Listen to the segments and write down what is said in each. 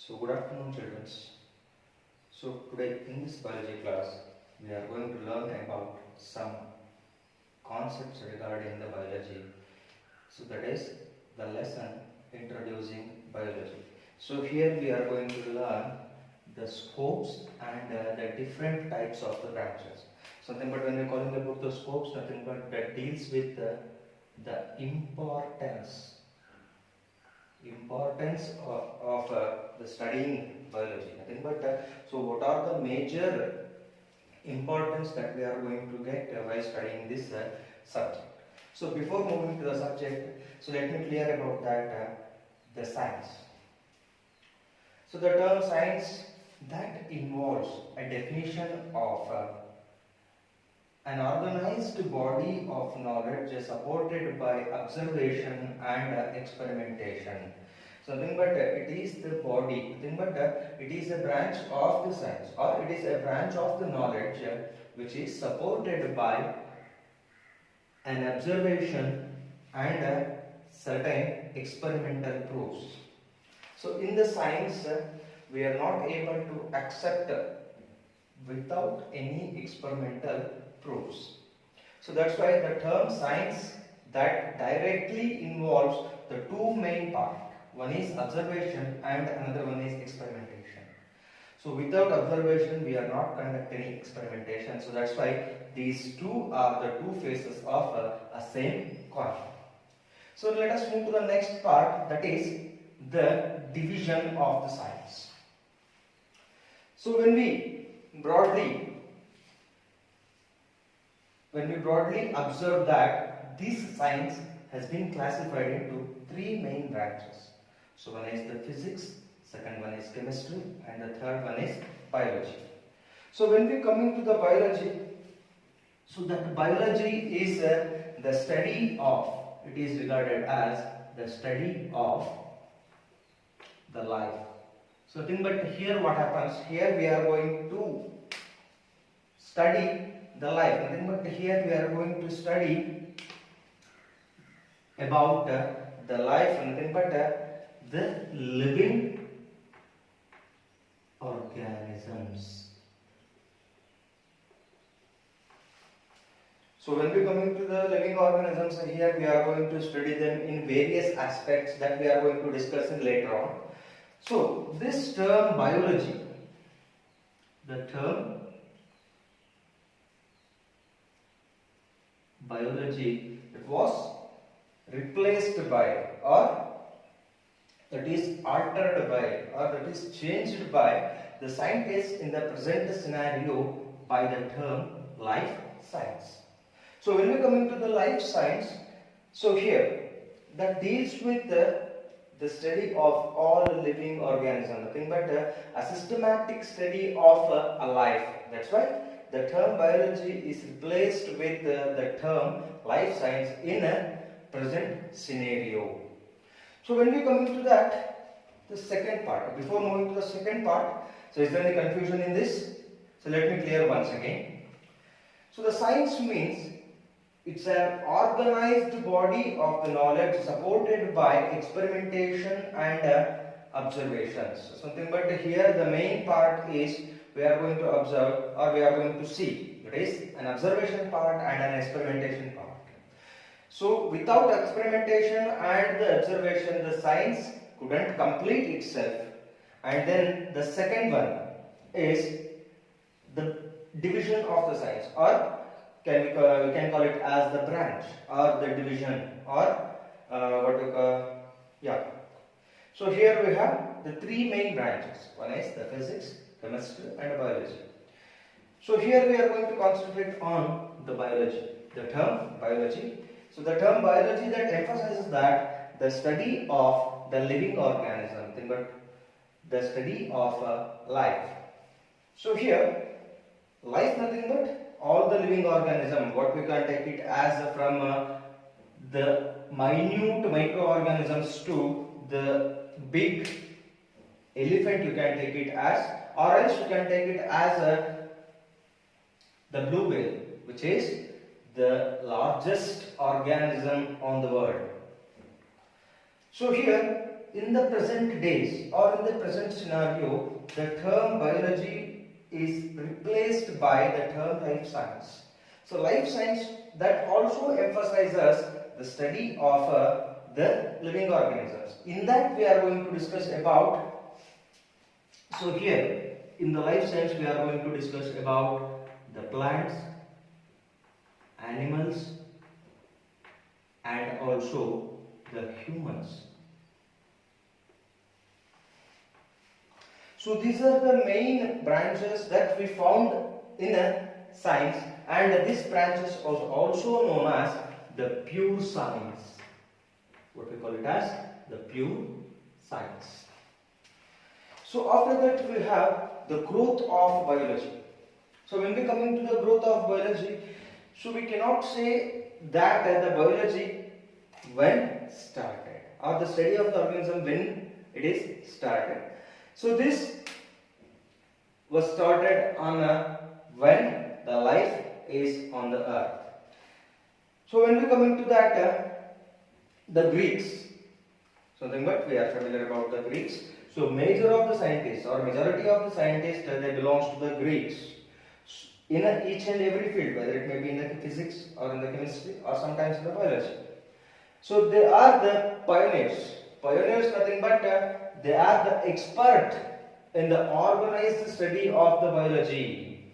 So good afternoon children. So today in this biology class we are going to learn about some concepts regarding the biology. So that is the lesson introducing biology. So here we are going to learn the scopes and the different types of the branches. Something but when we are calling about the scopes, nothing but that deals with the importance of the studying biology. Nothing but so what are the major importance that we are going to get while studying this subject. So before moving to the subject, so let me clear about that the science. So the term science that involves a definition of an organized body of knowledge supported by observation and experimentation. So nothing but it is the body, nothing but it is a branch of the science, or it is a branch of the knowledge which is supported by an observation and certain experimental proofs. So in the science we are not able to accept without any experimental proofs. So that's why the term science that directly involves the two main parts. One is observation and another one is experimentation. So without observation we are not conducting experimentation. So that's why these two are the two faces of a same coin. So let us move to the next part, that is the division of the science. So when we broadly observe that this science has been classified into three main branches. So one is the physics, second one is chemistry, and the third one is biology. So when we come into the biology, so that biology is the study of, it is regarded as the study of the life. So but here what happens, here we are going to study the life, nothing but here we are going to study about the life, nothing but the living organisms. So when we come into the living organisms, here we are going to study them in various aspects that we are going to discuss in later on. So this term biology, the term biology, it was replaced by, or that is altered by, or that is changed by the scientists in the present scenario by the term life science. So when we come into the life science, so here that deals with the study of all living organisms, nothing but a systematic study of a life. That's why the term biology is replaced with the term life science in a present scenario. So when we come into that, the second part, before moving to the second part, so is there any confusion in this? So let me clear once again. So the science means it's an organized body of the knowledge supported by experimentation and observations. So something but here the main part is we are going to observe, or we are going to see. It is an observation part and an experimentation part. So without experimentation and the observation, the science couldn't complete itself. And then the second one is the division of the science, or we can call it as the branch or the division, or So here we have the three main branches. One is the physics, chemistry, and biology. So here we are going to concentrate on the biology, the term biology. So the term biology that emphasizes that the study of the living organism, nothing but the study of life. So here life, nothing but all the living organism, what we can take it as from the minute microorganisms to the big elephant, you can take it as, or else you can take it as the blue whale, which is the largest organism on the world. So here in the present days or in the present scenario, the term biology is replaced by the term life science. So life science that also emphasizes the study of the living organisms. In that we are going to discuss about, so here in the life science we are going to discuss about the plants, animals and also the humans. So these are the main branches that we found in a science, and this branches are also known as the pure science. What we call it as the pure science. So after that we have the growth of biology. So when we come into the growth of biology, so we cannot say that the biology when started or the study of the organism when it is started. So this was started on when the life is on the earth. So when we come into that, the Greeks, something but we are familiar about the Greeks. So major of the scientists or majority of the scientists they belongs to the Greeks in each and every field, whether it may be in the physics or in the chemistry or sometimes in the biology. So they are the pioneers. Pioneers nothing but they are the expert in the organized study of the biology.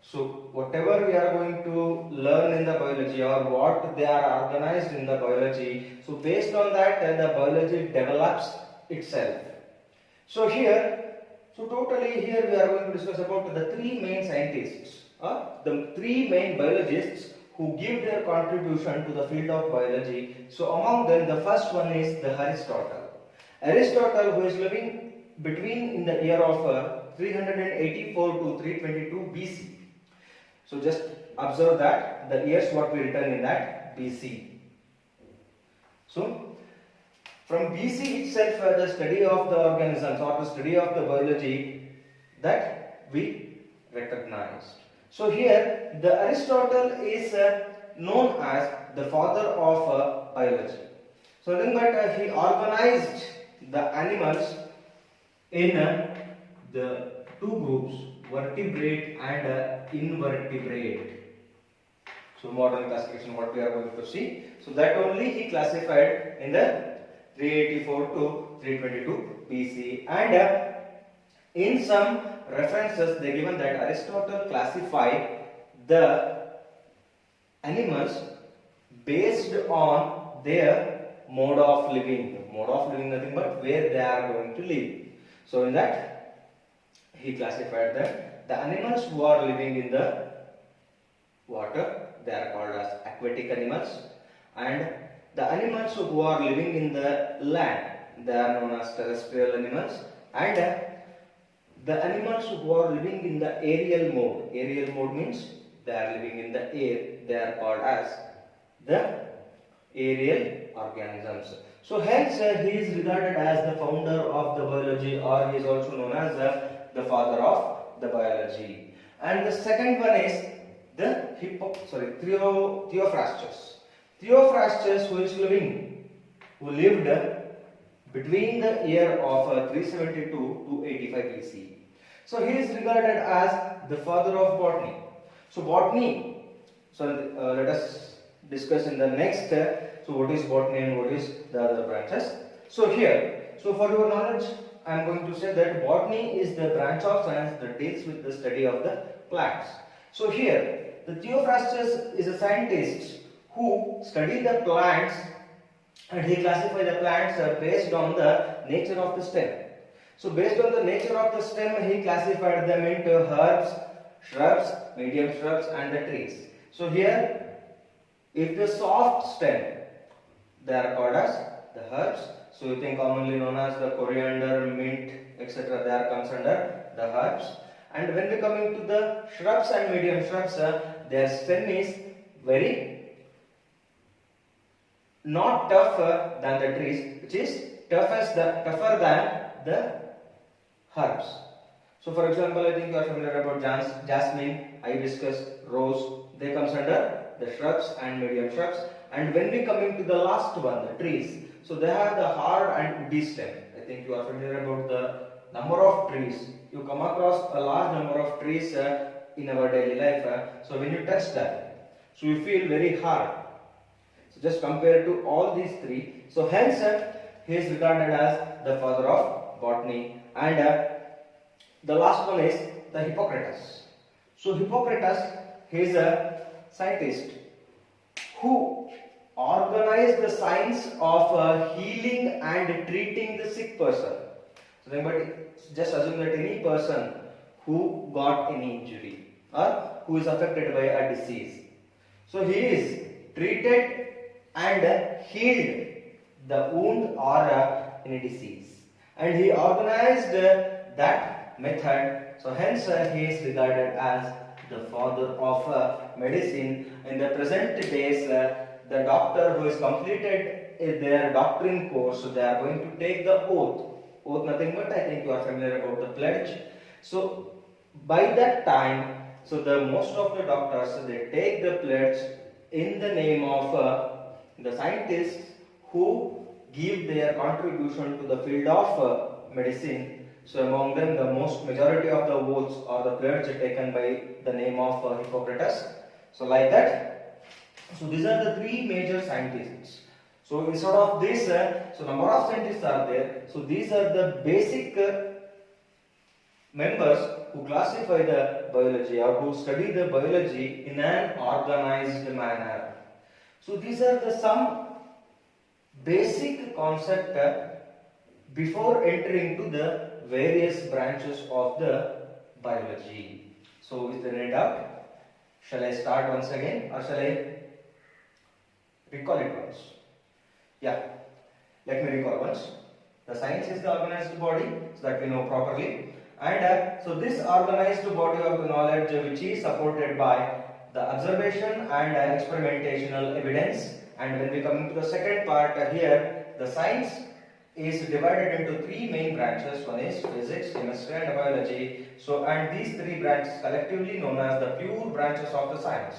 So whatever we are going to learn in the biology or what they are organized in the biology, so based on that the biology develops itself. So here, so totally here we are going to discuss about the three main scientists, the three main biologists who give their contribution to the field of biology. So among them the first one is the Aristotle. Aristotle, who is living between in the year of 384 to 322 BC. So just observe that the years what we written in that BC. So from BC itself the study of the organisms or the study of the biology that we recognized. So here the Aristotle is known as the father of biology. So then but he organized the animals in the two groups, vertebrate and invertebrate. So modern classification what we are going to see. So that only he classified in the 384 to 322 BC, and in some references they given that Aristotle classified the animals based on their mode of living. Mode of living nothing but where they are going to live. So in that he classified that the animals who are living in the water, they are called as aquatic animals, and the animals who are living in the land, they are known as terrestrial animals, and the animals who are living in the aerial mode. Aerial mode means they are living in the air, they are called as the aerial organisms. So hence he is regarded as the founder of the biology, or he is also known as the father of the biology. And the second one is the Theophrastus. Theophrastus, who lived between the year of 372 to 85 BC. So he is regarded as the father of botany. So botany, let us discuss in the next. So what is botany and what is the other branches? So here, so for your knowledge, I am going to say that botany is the branch of science that deals with the study of the plants. So here, the Theophrastus is a scientist who studied the plants, and he classified the plants based on the nature of the stem. So based on the nature of the stem, he classified them into herbs, shrubs, medium shrubs and the trees. So here, if the soft stem, they are called as the herbs. So you think commonly known as the coriander, mint, etc. They are comes under the herbs. And when we come into the shrubs and medium shrubs, their stem is very not tougher than the trees, which is tougher than the herbs. So for example, I think you are familiar about jasmine, hibiscus, rose. They comes under the shrubs and medium shrubs. And when we come into the last one, the trees, so they have the hard and woody stem. I think you are familiar about the number of trees. You come across a large number of trees in our daily life. So when you touch that, so you feel very hard. So just compare to all these three. So hence he is regarded as the father of botany. And the last one is the Hippocrates. So Hippocrates, he is a scientist who organized the science of healing and treating the sick person. So remember, just assume that any person who got any injury or who is affected by a disease, so he is treated and healed the wound or any disease, and he organized that method. So hence he is regarded as the father of medicine. In the present days, the doctor who has completed their doctrine course, so they are going to take the oath. Oath nothing but, I think you are familiar about the pledge. So by that time, so the most of the doctors, they take the pledge in the name of the scientists who give their contribution to the field of medicine. So among them, the most majority of the votes or the pledge taken by the name of Hippocrates. So like that. So these are the three major scientists. So instead of this, so number of scientists are there. So these are the basic members who classify the biology or who study the biology in an organized manner. So these are the some basic concept before entering to the various branches of the biology. So is there any doubt? Shall I start once again or shall I recall it once? Yeah, let me recall once. The science is the organized body, so that we know properly. And so this organized body of the knowledge which is supported by the observation and experimentational evidence. And when we come into the second part here, the science is divided into three main branches. One is physics, chemistry and biology. So and these three branches collectively known as the pure branches of the science.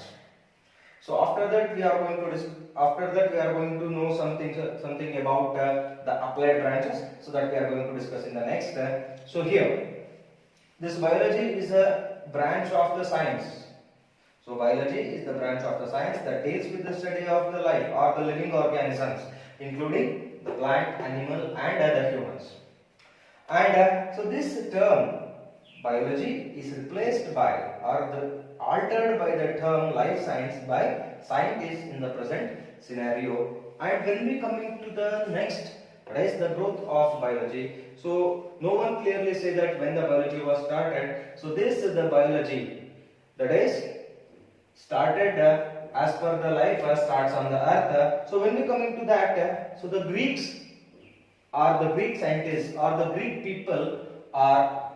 So after that we are going to know something about the applied branches, so that we are going to discuss in the next. So here, this biology is a branch of the science. So biology is the branch of the science that deals with the study of the life or the living organisms, including the plant, animal and other humans. And so this term biology is replaced by or altered by the term life science by scientists in the present scenario. And when we come into the next, that is the growth of biology. So no one clearly say that when the biology was started. So this is the biology that is started as per the life starts on the earth. So when we come into that, so the Greeks or the Greek scientists or the Greek people are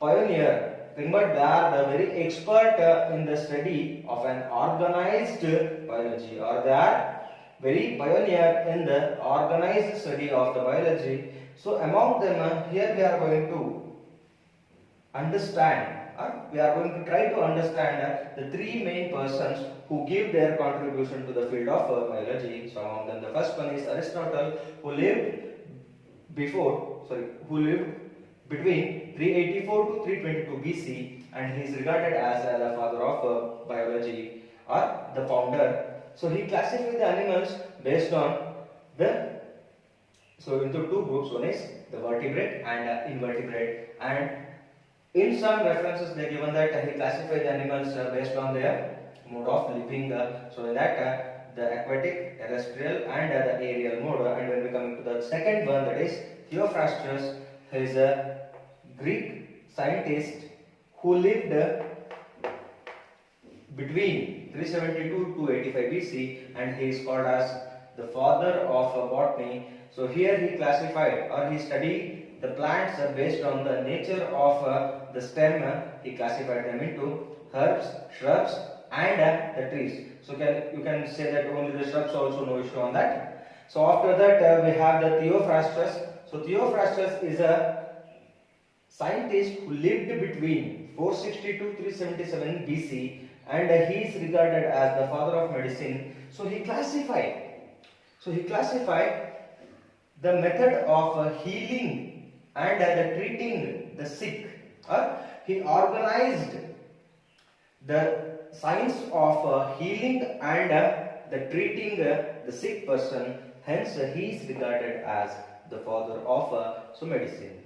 pioneer. Remember, they are the very expert in the study of an organized biology, or they are very pioneer in the organized study of the biology. So among them, here we are going to understand, we are going to try to understand the three main persons who give their contribution to the field of biology. So among them, the first one is Aristotle, who lived between 384 to 322 BC, and he is regarded as the father of biology or the founder. So he classified the animals based on into two groups. One is the vertebrate and invertebrate, and in some references they given that he classified the animals based on their mode of living. So in that the aquatic, terrestrial and the aerial mode. And when we come to the second one, that is Theophrastus, he is a Greek scientist who lived between 372 to 85 BC, and he is called as the father of botany. So here he classified or he studied the plants based on the nature of the stem. He classified them into herbs, shrubs and the trees. So you can say that only the shrubs, also no issue on that. So after that we have the Theophrastus. So Theophrastus is a scientist who lived between 460 to 377 BC, and he is regarded as the father of medicine. So he classified the method of healing and the treating the sick. He organized the science of healing and the treating the sick person. Hence, he is regarded as the father of medicine.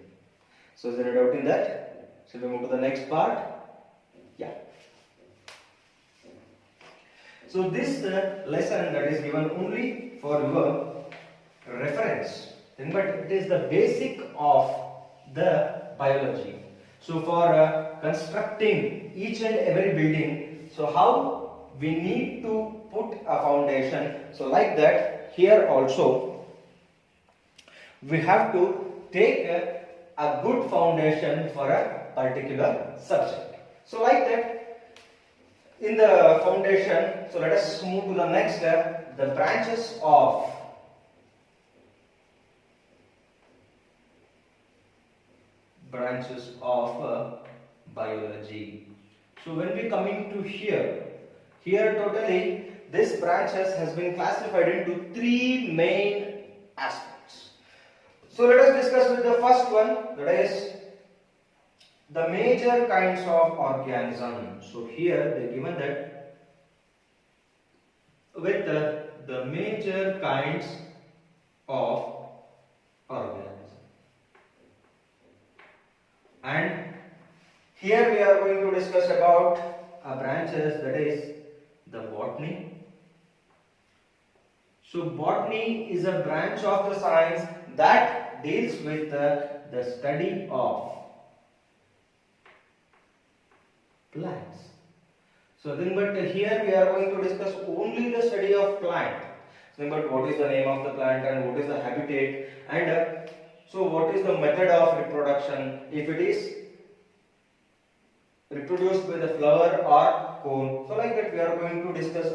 So, is there a doubt in that? Shall we move to the next part? Yeah. So, this lesson that is given only for your reference, but it is the basic of the biology. So, for constructing each and every building, so how we need to put a foundation. So, like that, here also we have to take a good foundation for a particular subject. So, like that, in the foundation, so let us move to the next step, the branches of biology. So when we coming to here totally this branches has been classified into three main aspects. So let us discuss with the first one, that is the major kinds of organisms. So here they given that with the major kinds of organisms. And here we are going to discuss about branches, that is the botany. So botany is a branch of the science that deals with the study of plants. So then, but here we are going to discuss only the study of plant. So, but what is the name of the plant and what is the habitat, and so what is the method of reproduction, if it is reproduced by the flower or cone. So like that we are going to discuss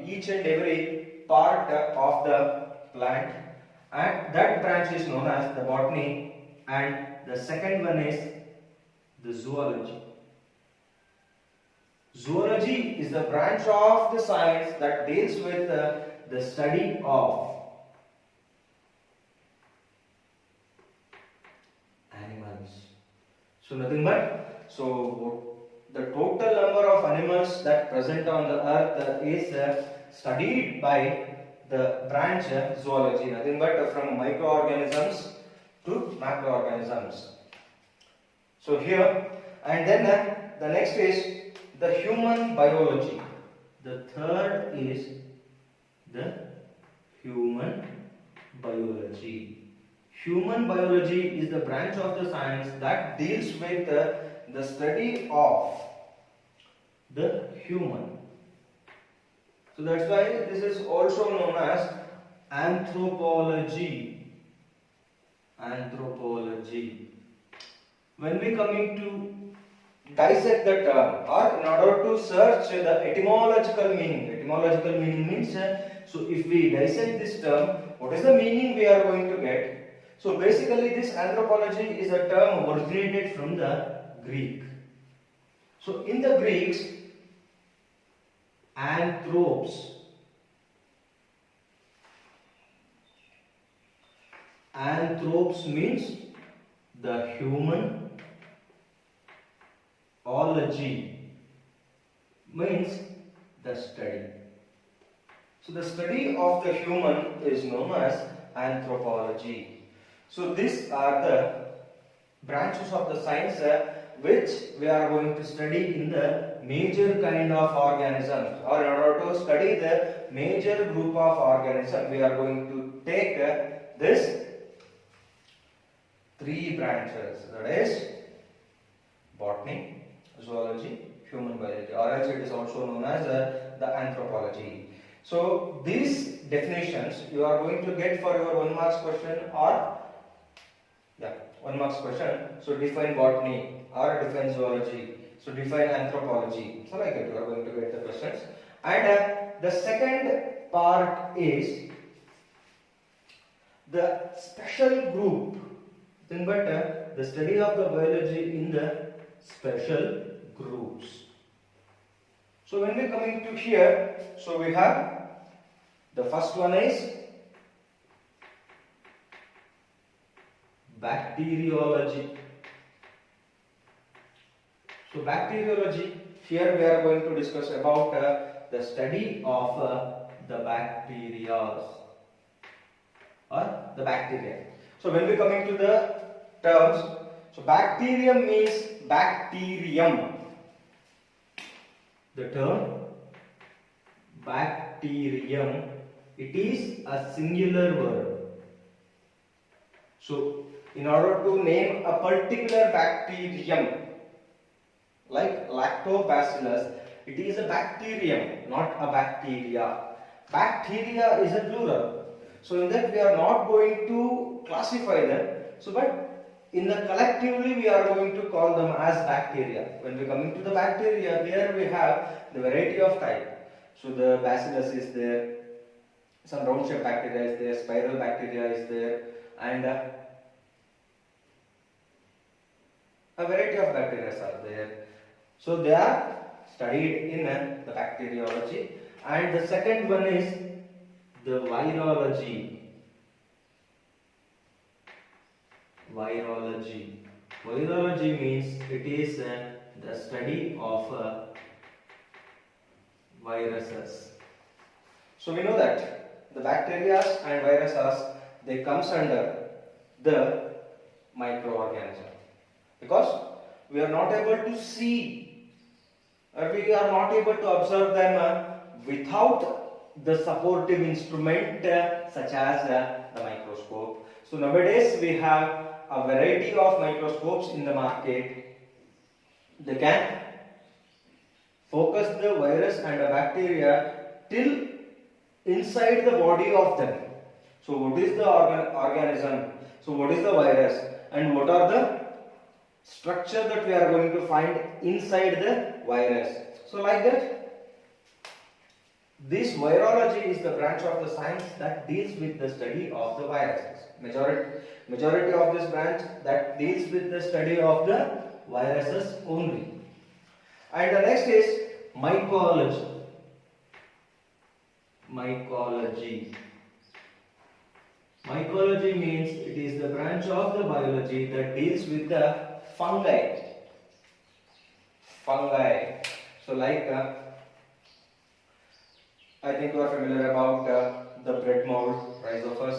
each and every part of the plant, and that branch is known as the botany, and the second one is the zoology. Zoology is the branch of the science that deals with the study of animals. So nothing but, so the total number of animals that present on the earth is studied by the branch zoology, nothing but from microorganisms to macroorganisms. So here, and then the next is the human biology. The third is the human biology. Human biology is the branch of the science that deals with the study of the human. So that's why this is also known as anthropology. Anthropology. When we coming to dissect the term, or in order to search the etymological meaning means, so if we dissect this term, what is the meaning we are going to get? So basically this anthropology is a term originated from the Greek. So in the Greeks, anthropos means the human, ology means the study. So the study of the human is known as anthropology. So these are the branches of the science which we are going to study in the major kind of organisms, or in order to study the major group of organisms, we are going to take this three branches, that is botany, zoology, human biology, or else it is also known as the anthropology. So these definitions you are going to get for your 1 marks question, or 1 marks question. So define botany or define zoology. So define anthropology. So like that you are going to get the questions. And the second part is the special group. Then but the study of the biology in the special groups. So when we coming to here, so we have the first one is bacteriology. So bacteriology, here we are going to discuss about the study of the bacteria or the bacteria. So when we coming to the terms, so bacterium means bacterium. The term bacterium, it is a singular word. So in order to name a particular bacterium like lactobacillus, it is a bacterium, not a bacteria. Bacteria is a plural. So in that we are not going to classify them. So but in the collectively we are going to call them as bacteria. When we coming to the bacteria, here we have the variety of type. So the bacillus is there, some round shaped bacteria is there, spiral bacteria is there, and a variety of bacteria are there. So they are studied in the bacteriology. And the second one is the virology. Virology. Virology means it is the study of viruses. So we know that the bacteria and viruses, they comes under the microorganism, because we are not able to see or we are not able to observe them without the supportive instrument such as the microscope. So nowadays we have a variety of microscopes in the market. They can focus the virus and the bacteria till inside the body of them. So what is the organism? So what is the virus? And what are the structure that we are going to find inside the virus? So like that, this virology is the branch of the science that deals with the study of the viruses. Majority of this branch that deals with the study of the viruses only. And the next is mycology. Mycology. Mycology means it is the branch of the biology that deals with the fungi. Fungi. So like I think you are familiar about the bread mold, Rhizophus,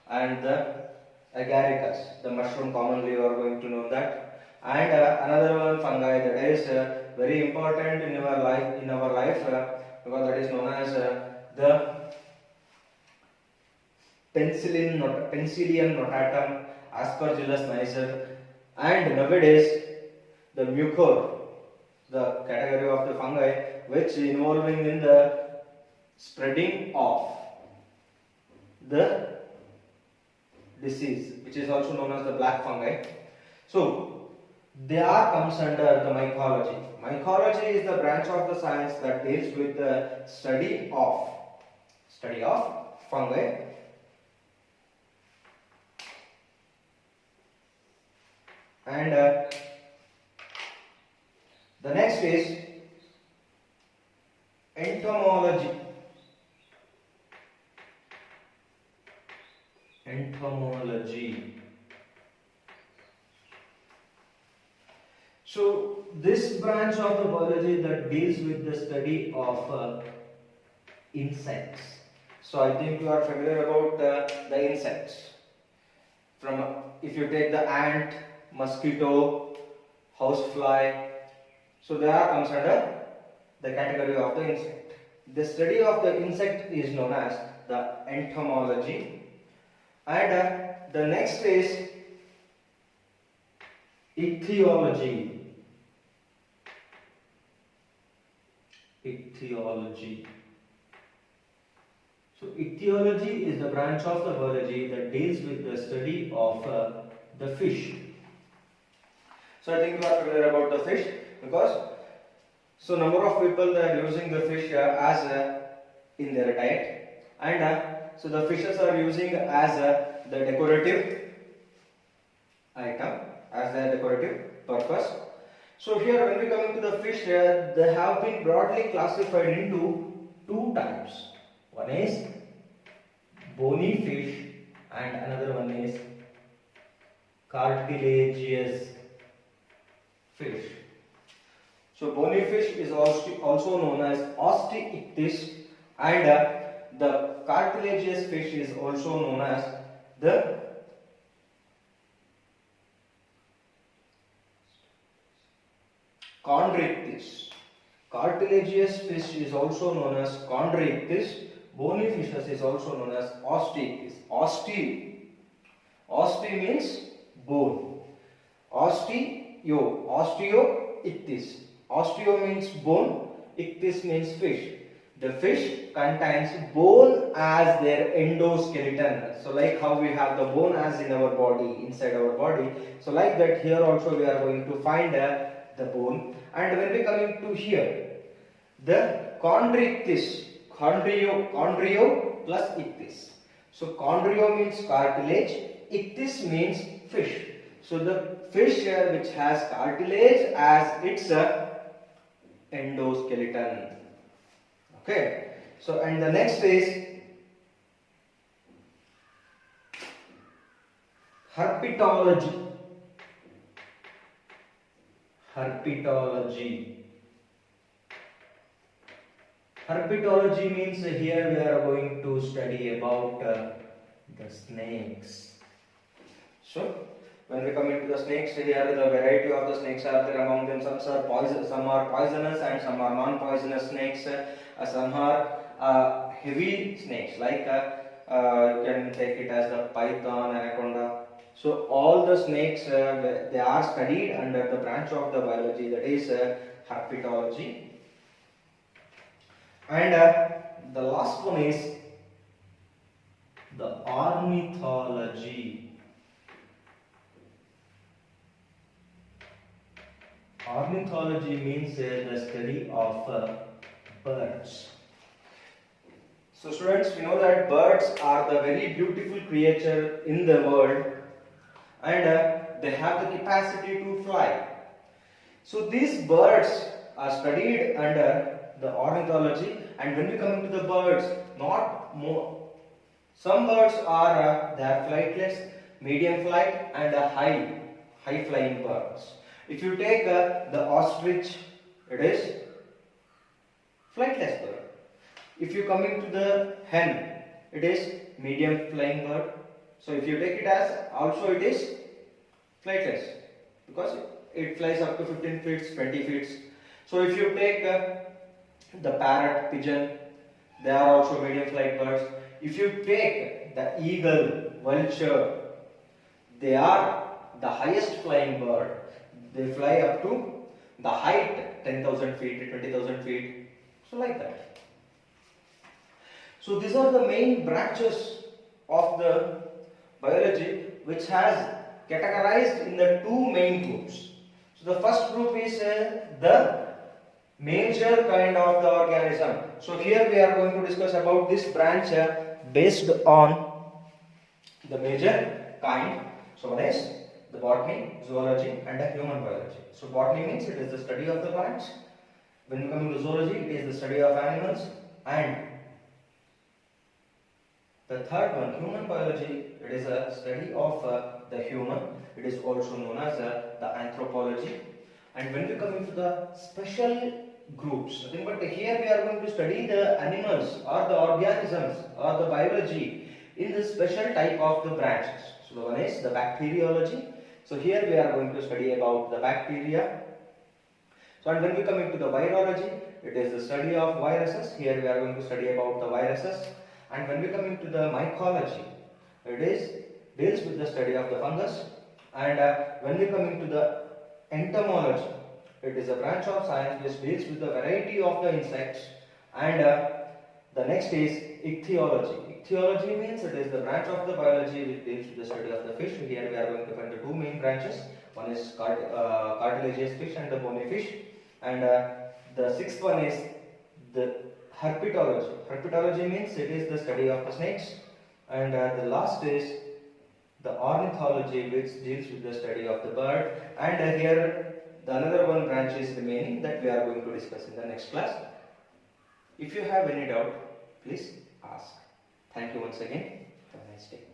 and the agaricus, the mushroom. Commonly you are going to know that. And another one, fungi, that is very important in our life, because that is known as the Penicillium notatum, Aspergillus niger, and nowadays the mucor, the category of the fungi which involving in the spreading of the disease, which is also known as the black fungi. So they are comes under the mycology. Mycology is the branch of the science that deals with the study of fungi. And the next is entomology. Entomology. So this branch of the biology that deals with the study of insects. So I think you are familiar about the insects. From if you take the ant, mosquito, housefly, so they are comes under the category of the insect. The study of the insect is known as the entomology. And the next is ichthyology. Ichthyology. So ichthyology is the branch of the biology that deals with the study of the fish. So I think you are familiar about the fish, because so number of people they are using the fish as in their diet, and so the fishes are using as the decorative item, as a decorative purpose. So here when we come into the fish, they have been broadly classified into two types. One is bony fish and another one is cartilaginous fish. So bony fish is also known as osteichthyes, and the cartilaginous fish is also known as the chondrichthyes. Cartilaginous fish is also known as chondrichthyes. Bony fishes is also known as osteichthyes. Oste means bone. Osteoichthyes. Osteo means bone. Ichthyes means fish. The fish contains bone as their endoskeleton. So like how we have the bone as in our body, inside our body. So like that here also we are going to find the bone. And when we come into here, the chondrichthyes, chondrio plus ichthyes. So chondrio means cartilage, ichthyes means fish. So the fish which has cartilage as its endoskeleton. Okay. So and the next is herpetology. Herpetology means here we are going to study about the snakes. So when we come into the snakes, here the variety of the snakes are there among them. Some are poisonous and some are non-poisonous snakes. Some are heavy snakes like you can take it as the python, anaconda. So all the snakes they are studied under the branch of the biology, that is herpetology. And the last one is the ornithology. Ornithology means the study of birds. So students, we know that birds are the very beautiful creature in the world, and they have the capacity to fly. So these birds are studied under the ornithology, and when we come into the birds, not more. Some birds are they are flightless, medium flight, and high flying birds. If you take the ostrich, it is flightless bird. If you come into the hen, it is medium flying bird. So if you take it as also it is flightless because it flies up to 15 feet, 20 feet. So if you take the parrot, pigeon, they are also medium flight birds. If you take the eagle, vulture, they are the highest flying bird. They fly up to the height 10,000 feet, 20,000 feet, so like that. So these are the main branches of the biology which has categorized in the two main groups. So the first group is the major kind of the organism. So here we are going to discuss about this branch based on the major kind. So one is the botany, zoology, and the human biology. So botany means it is the study of the plants. When we come to zoology, it is the study of animals, and the third one, human biology, it is a study of the human. It is also known as the anthropology. And when we come into the special groups, nothing but here we are going to study the animals or the organisms or the biology in the special type of the branches. So the one is the bacteriology. So here we are going to study about the bacteria. So and when we come into the virology, it is the study of viruses. Here we are going to study about the viruses. And when we come into the mycology, it deals with the study of the fungus. And when we come into the entomology, it is a branch of science which deals with the variety of the insects. And the next is ichthyology. Ichthyology means it is the branch of the biology which deals with the study of the fish. Here we are going to find the two main branches. One is cartilaginous fish and the bony fish. And the sixth one is the herpetology. Herpetology means it is the study of the snakes. And the last is the ornithology, which deals with the study of the bird. And here the another one branch is remaining that we are going to discuss in the next class. If you have any doubt, please ask. Thank you once again. Have a nice day.